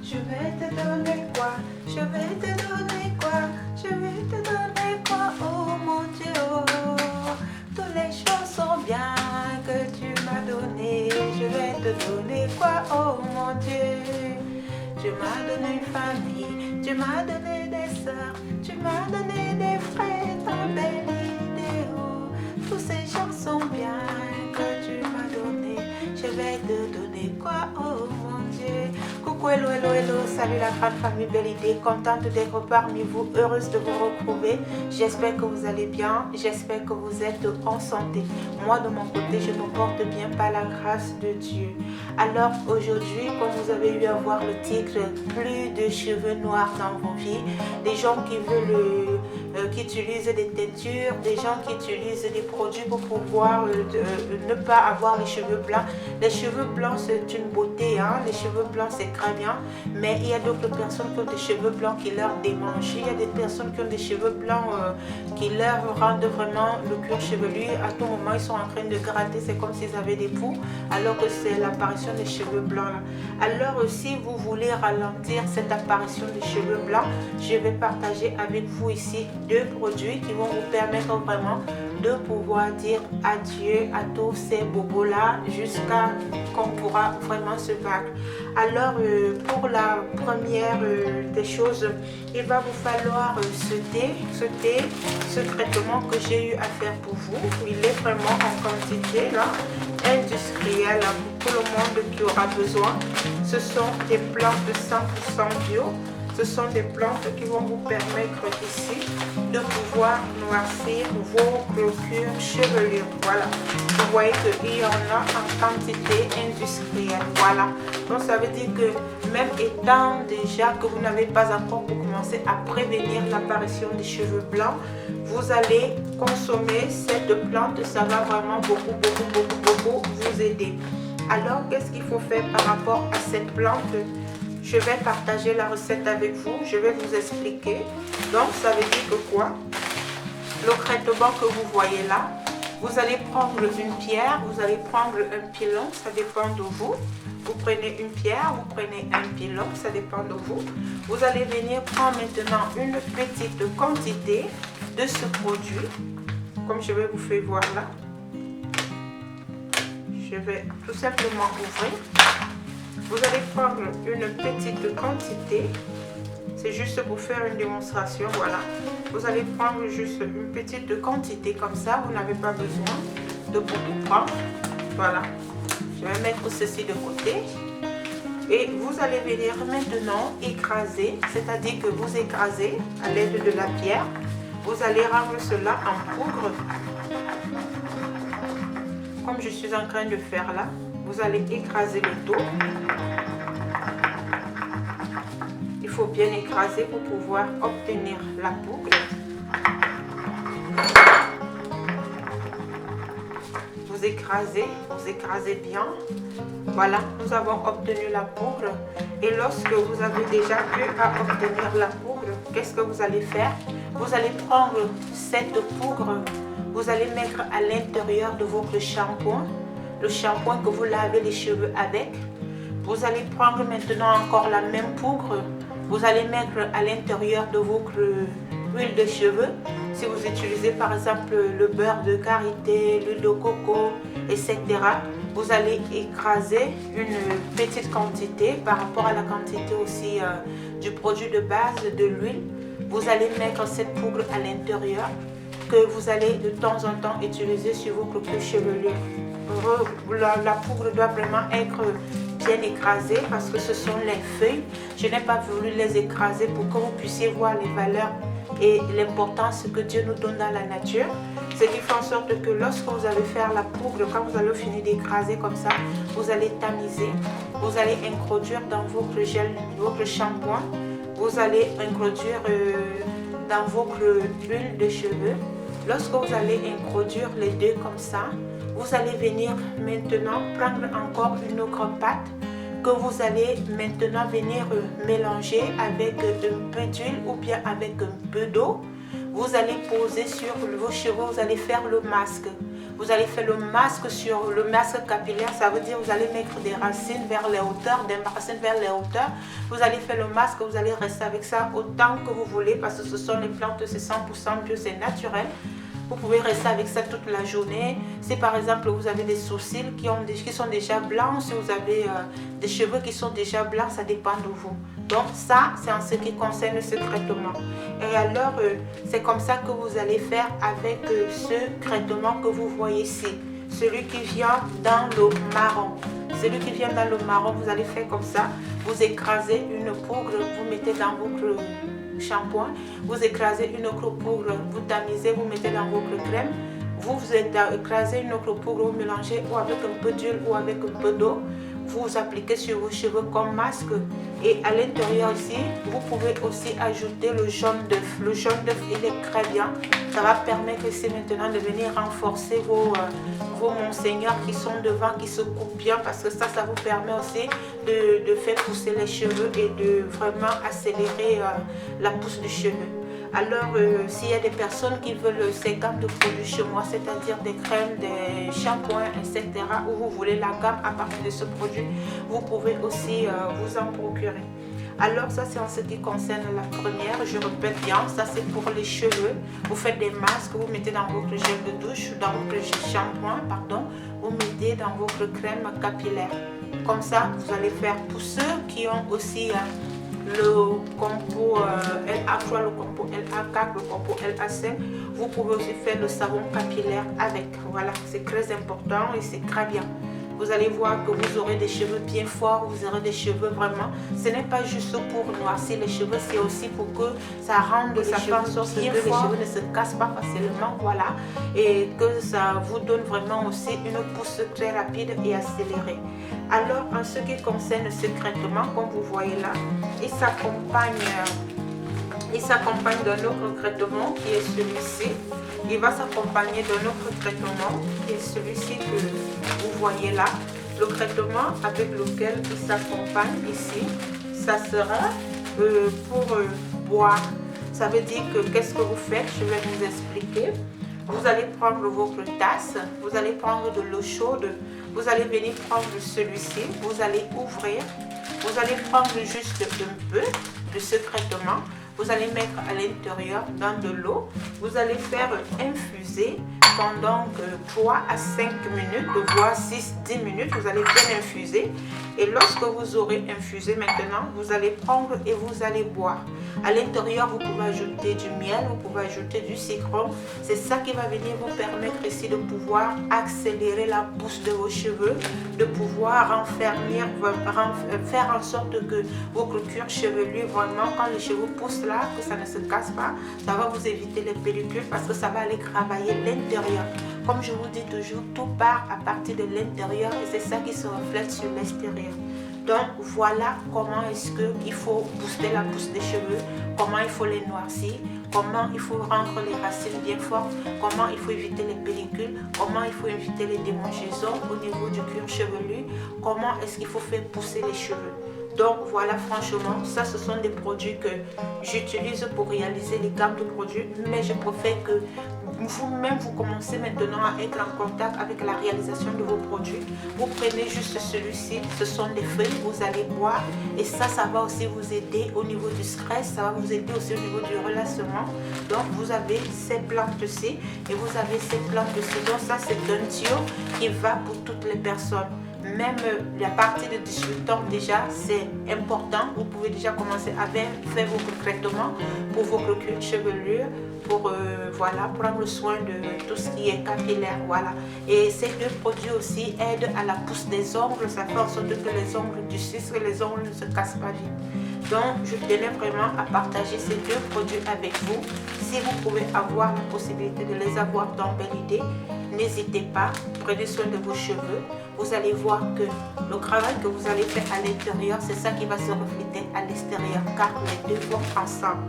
Je vais te donner quoi? Je vais te donner quoi? Je vais te donner quoi? Oh mon Dieu, oh. Toutes les choses sont bien que tu m'as donné. Je vais te donner quoi? Oh mon Dieu. Tu m'as donné une famille, tu m'as donné des sœurs, tu m'as donné des frères, ta belle idée. Oh. Tous ces gens sont bien que tu m'as donné. Je vais te donner quoi? Oh mon Dieu. Coucou, hello, hello, hello. Salut la grande famille Belle Idée. Contente d'être parmi vous. Heureuse de vous retrouver. J'espère que vous allez bien. J'espère que vous êtes en santé. Moi, de mon côté, je me porte bien par la grâce de Dieu. Alors, aujourd'hui, comme vous avez eu à voir le titre, plus de cheveux noirs dans vos vies. Des gens qui veulent, qui utilisent des teintures, des gens qui utilisent des produits pour pouvoir ne pas avoir les cheveux blancs. Les cheveux blancs, c'est une beauté, hein? Les cheveux blancs, c'est très bien, mais il y a d'autres personnes qui ont des cheveux blancs qui leur démangent. Il y a des personnes qui ont des cheveux blancs qui leur rendent vraiment le cuir chevelu. À tout moment, ils sont en train de gratter, c'est comme s'ils avaient des poux, alors que c'est l'apparition des cheveux blancs. Alors, si vous voulez ralentir cette apparition des cheveux blancs, je vais partager avec vous ici 2 produits qui vont vous permettre vraiment de pouvoir dire adieu à tous ces bobos-là jusqu'à qu'on pourra vraiment se battre. Alors, pour la première des choses, il va vous falloir ce traitement que j'ai eu à faire pour vous. Il est vraiment en quantité là, industrielle pour tout le monde qui aura besoin. Ce sont des plantes de 100% bio. Ce sont des plantes qui vont vous permettre ici de pouvoir noircir vos clôtures chevelures. Voilà. Vous voyez qu'il y en a en quantité industrielle. Voilà. Donc ça veut dire que même étant déjà que vous n'avez pas encore pour commencer à prévenir l'apparition des cheveux blancs, vous allez consommer cette plante. Ça va vraiment beaucoup vous aider. Alors, qu'est-ce qu'il faut faire par rapport à cette plante? Je vais partager la recette avec vous, je vais vous expliquer. Donc, ça veut dire que quoi? Le traitement que vous voyez là, vous allez prendre une pierre, vous allez prendre un pilon, ça dépend de vous. Vous prenez une pierre, vous prenez un pilon, ça dépend de vous. Vous allez venir prendre maintenant une petite quantité de ce produit, comme je vais vous faire voir là. Je vais tout simplement ouvrir. Vous allez prendre une petite quantité, c'est juste pour faire une démonstration, voilà. Vous allez prendre juste une petite quantité comme ça, vous n'avez pas besoin de beaucoup prendre, voilà. Je vais mettre ceci de côté et vous allez venir maintenant écraser, c'est-à-dire que vous écrasez à l'aide de la pierre, vous allez rendre cela en poudre, comme je suis en train de faire là. Vous allez écraser le dos. Il faut bien écraser pour pouvoir obtenir la poudre. Vous écrasez bien. Voilà, nous avons obtenu la poudre. Et lorsque vous avez déjà eu à obtenir la poudre, qu'est-ce que vous allez faire? Vous allez prendre cette poudre, vous allez mettre à l'intérieur de votre shampoing. Le shampoing que vous lavez les cheveux avec. Vous allez prendre maintenant encore la même poudre. Vous allez mettre à l'intérieur de votre huile de cheveux. Si vous utilisez par exemple le beurre de karité, l'huile de coco, etc. Vous allez écraser une petite quantité par rapport à la quantité aussi du produit de base de l'huile. Vous allez mettre cette poudre à l'intérieur que vous allez de temps en temps utiliser sur vos cuir chevelu. La poudre doit vraiment être bien écrasée parce que ce sont les feuilles. Je n'ai pas voulu les écraser pour que vous puissiez voir les valeurs et l'importance que Dieu nous donne dans la nature. Ce qui fait en sorte que lorsque vous allez faire la poudre, quand vous allez finir d'écraser comme ça, vous allez tamiser, vous allez introduire dans votre gel, votre shampoing, vous allez introduire dans votre huile de cheveux. Lorsque vous allez introduire les deux comme ça, vous allez venir maintenant prendre encore une autre pâte que vous allez maintenant venir mélanger avec un peu d'huile ou bien avec un peu d'eau. Vous allez poser sur vos cheveux, vous allez faire le masque. Vous allez faire le masque sur le masque capillaire, ça veut dire vous allez mettre des racines vers les hauteurs, des racines vers les hauteurs. Vous allez faire le masque, vous allez rester avec ça autant que vous voulez parce que ce sont les plantes, c'est 100% bio, c'est naturel. Vous pouvez rester avec ça toute la journée. Si par exemple vous avez des sourcils qui sont déjà blancs, si vous avez des cheveux qui sont déjà blancs, ça dépend de vous. Donc ça, c'est en ce qui concerne ce traitement. Et alors, c'est comme ça que vous allez faire avec ce traitement que vous voyez ici. Celui qui vient dans le marron. Celui qui vient dans le marron, vous allez faire comme ça. Vous écrasez une poudre, vous mettez dans votre shampoing, vous écrasez une autre poudre, vous tamisez, vous mettez dans votre crème, vous écrasez une autre poudre, vous mélangez ou avec un peu d'huile ou avec un peu d'eau, vous appliquez sur vos cheveux comme masque. Et à l'intérieur ici, vous pouvez aussi ajouter le jaune d'œuf. Le jaune d'œuf, il est très bien. Ça va permettre ici maintenant de venir renforcer vos monseigneurs qui sont devant, qui se coupent bien, parce que ça vous permet aussi de faire pousser les cheveux et de vraiment accélérer la pousse du cheveu. Alors, s'il y a des personnes qui veulent ces gammes de produits chez moi, c'est-à-dire des crèmes, des shampoings, etc., où vous voulez la gamme à partir de ce produit, vous pouvez aussi vous en procurer. Alors, ça, c'est en ce qui concerne la première. Je répète bien, ça, c'est pour les cheveux. Vous faites des masques, vous mettez dans votre gel de douche, dans votre shampoing, pardon, vous mettez dans votre crème capillaire. Comme ça, vous allez faire pour ceux qui ont aussi le compo LA3, le compo LA4, le compo LA5. Vous pouvez aussi faire le savon capillaire avec. Voilà, c'est très important et c'est très bien. Vous allez voir que vous aurez des cheveux bien forts, vous aurez des cheveux vraiment. Ce n'est pas juste pour noircir les cheveux, c'est aussi pour que ça rende les cheveux bien forts, les cheveux ne se cassent pas facilement, voilà. Et que ça vous donne vraiment aussi une pousse très rapide et accélérée. Alors, en ce qui concerne ce traitement, comme vous voyez là, il s'accompagne d'un autre traitement qui est celui-ci. Il va s'accompagner d'un autre traitement qui est celui-ci que vous voyez là. Le traitement avec lequel il s'accompagne ici, ça sera pour boire. Ça veut dire que qu'est-ce que vous faites? Je vais vous expliquer. Vous allez prendre votre tasse, vous allez prendre de l'eau chaude, vous allez venir prendre celui-ci, vous allez ouvrir, vous allez prendre juste un peu de ce traitement. Vous allez mettre à l'intérieur dans de l'eau. Vous allez faire infuser pendant 3 à 5 minutes, voire 6-10 minutes. Vous allez bien infuser. Et lorsque vous aurez infusé maintenant, vous allez prendre et vous allez boire. À l'intérieur, vous pouvez ajouter du miel, vous pouvez ajouter du citron. C'est ça qui va venir vous permettre ici de pouvoir accélérer la pousse de vos cheveux, de pouvoir faire en sorte que votre cuir chevelu, vraiment, quand les cheveux poussent là, que ça ne se casse pas, ça va vous éviter les pellicules parce que ça va aller travailler l'intérieur. Comme je vous dis toujours, tout part à partir de l'intérieur et c'est ça qui se reflète sur l'extérieur. Donc voilà comment est-ce qu'il faut booster la pousse des cheveux, comment il faut les noircir, comment il faut rendre les racines bien fortes, comment il faut éviter les pellicules, comment il faut éviter les démangeaisons au niveau du cuir chevelu, comment est-ce qu'il faut faire pousser les cheveux. Donc voilà, franchement, ça ce sont des produits que j'utilise pour réaliser les gammes de produits, mais je préfère que vous-même vous commencez maintenant à être en contact avec la réalisation de vos produits. Vous prenez juste celui-ci, ce sont des feuilles, vous allez boire et ça va aussi vous aider au niveau du stress, ça va vous aider aussi au niveau du relâchement. Donc vous avez ces plantes-ci et vous avez ces plantes-ci. Donc ça c'est un tuyau qui va pour toutes les personnes. Même la partie de 18 ans déjà, c'est important. Vous pouvez déjà commencer à faire vos traitements pour vos cuir chevelure, pour voilà, prendre soin de tout ce qui est capillaire. Voilà. Et ces deux produits aussi aident à la pousse des ongles. Ça fait en sorte que les ongles durcissent et les ongles ne se cassent pas vite. Donc, je tenais vraiment à partager ces deux produits avec vous. Si vous pouvez avoir la possibilité de les avoir dans Belle Idée, n'hésitez pas, prenez soin de vos cheveux. Vous allez voir que le travail que vous allez faire à l'intérieur, c'est ça qui va se refléter à l'extérieur, car les deux vont ensemble.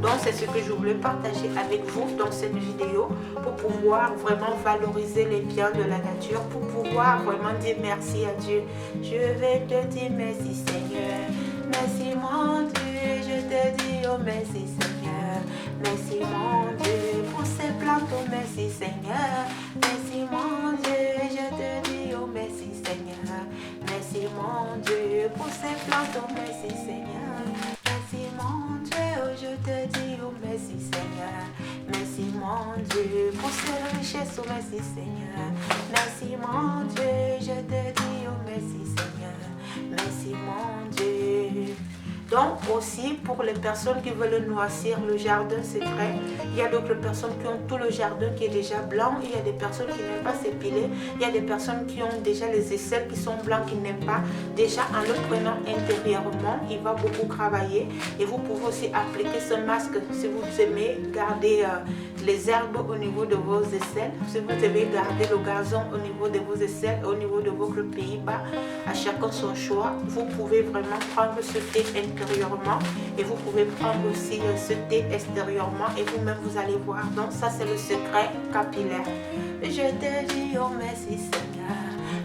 Donc, c'est ce que je voulais partager avec vous dans cette vidéo pour pouvoir vraiment valoriser les biens de la nature, pour pouvoir vraiment dire merci à Dieu. Je vais te dire merci Seigneur, merci mon Dieu, je te dis oh merci Seigneur, merci mon Dieu pour ces plantes, oh merci Seigneur. Merci mon Dieu, je te dis oh merci Seigneur. Merci mon Dieu pour ces plantes, oh merci Seigneur. Merci mon Dieu, oh je te dis oh merci Seigneur. Merci mon Dieu pour ces richesses, oh merci Seigneur. Merci mon Dieu, je te dis oh merci Seigneur. Merci mon Dieu. Donc aussi pour les personnes qui veulent noircir le jardin secret, il y a d'autres personnes qui ont tout le jardin qui est déjà blanc, il y a des personnes qui n'aiment pas s'épiler, il y a des personnes qui ont déjà les aisselles qui sont blancs, qui n'aiment pas. Déjà en le prenant intérieurement, il va beaucoup travailler et vous pouvez aussi appliquer ce masque si vous aimez garder les herbes au niveau de vos aisselles, si vous devez garder le gazon au niveau de vos aisselles, au niveau de votre pays-bas, à chacun son choix. Vous pouvez vraiment prendre ce thé intérieurement et vous pouvez prendre aussi ce thé extérieurement et vous-même vous allez voir. Donc ça c'est le secret capillaire. Je te dis oh merci Seigneur,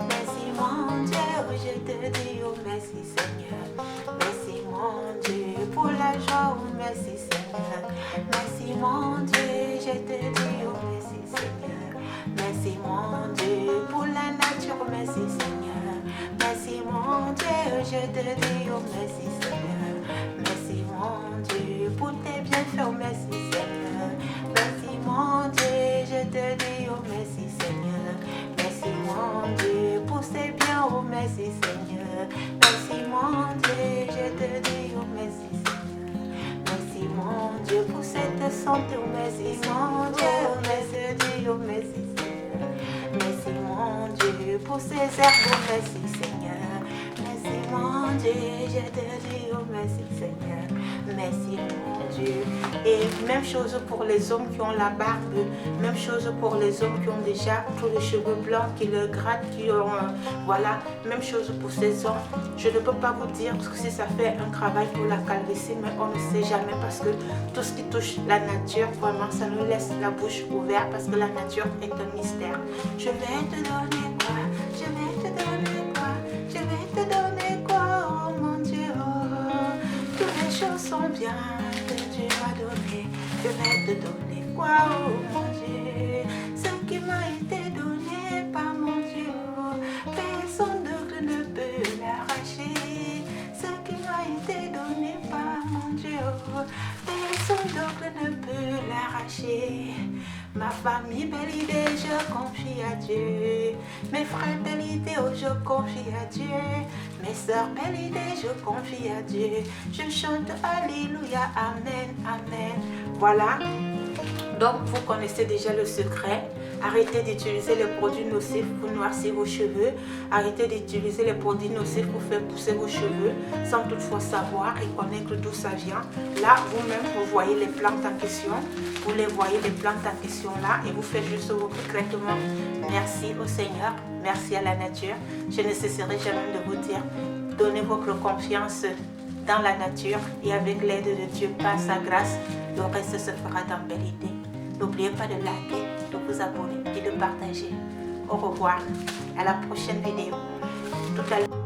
merci mon Dieu, je te dis oh merci Seigneur, merci mon Dieu pour la joie, oh merci Seigneur, merci mon Dieu, je te dis oh merci Seigneur, merci mon Dieu pour la nature, merci Seigneur, merci mon Dieu, je te dis oh merci Seigneur, merci mon Dieu pour tes bienfaits, oh merci Seigneur, merci mon Dieu, je te dis oh merci Seigneur, merci mon Dieu pour ces biens, oh merci Seigneur, merci mon Dieu, je te dis oh merci Seigneur, merci mon Dieu pour cette santé, oh merci mon Dieu, oh merci, oh merci Seigneur, merci mon Dieu pour ces herbes, oh merci Seigneur, merci mon Dieu, je te dis oh merci Seigneur, merci mon Dieu. Et même chose pour les hommes qui ont la barbe, même chose pour les hommes qui ont déjà tous les cheveux blancs, qui le grattent, qui ont voilà, même chose pour ces hommes. Je ne peux pas vous dire parce que si ça fait un travail pour la calvitie, mais on ne sait jamais parce que tout ce qui touche la nature, vraiment ça nous laisse la bouche ouverte parce que la nature est un mystère. Je vais te donner quoi? Je vais te donner quoi? Je vais te donner quoi? Oh mon Dieu, oh, toutes les choses sont bien que tu m'as donné. Je vais te donner quoi? Oh mon Dieu, ce qui m'a été donné par mon Dieu, personne d'autre ne peut l'arracher. Ce qui m'a été donné par mon Dieu, personne d'autre ne peut l'arracher. Ma famille, belle idée, je confie à Dieu. Mes frères, belle idée, oh, je confie à Dieu. Mes sœurs, belle idée, je confie à Dieu. Je chante Alléluia, Amen, Amen. Voilà. Donc, vous connaissez déjà le secret. Arrêtez d'utiliser les produits nocifs pour noircir vos cheveux. Arrêtez d'utiliser les produits nocifs pour faire pousser vos cheveux sans toutefois savoir et connaître d'où ça vient. Là, vous-même, vous voyez les plantes en question. Vous les voyez, les plantes en question là, et vous faites juste votre traitement. Merci au Seigneur, merci à la nature. Je ne cesserai jamais de vous dire, donnez votre confiance dans la nature et avec l'aide de Dieu, par sa grâce, le reste se fera dans bellité. N'oubliez pas de liker, de vous abonner et de partager. Au revoir, à la prochaine vidéo. Tout à l'heure.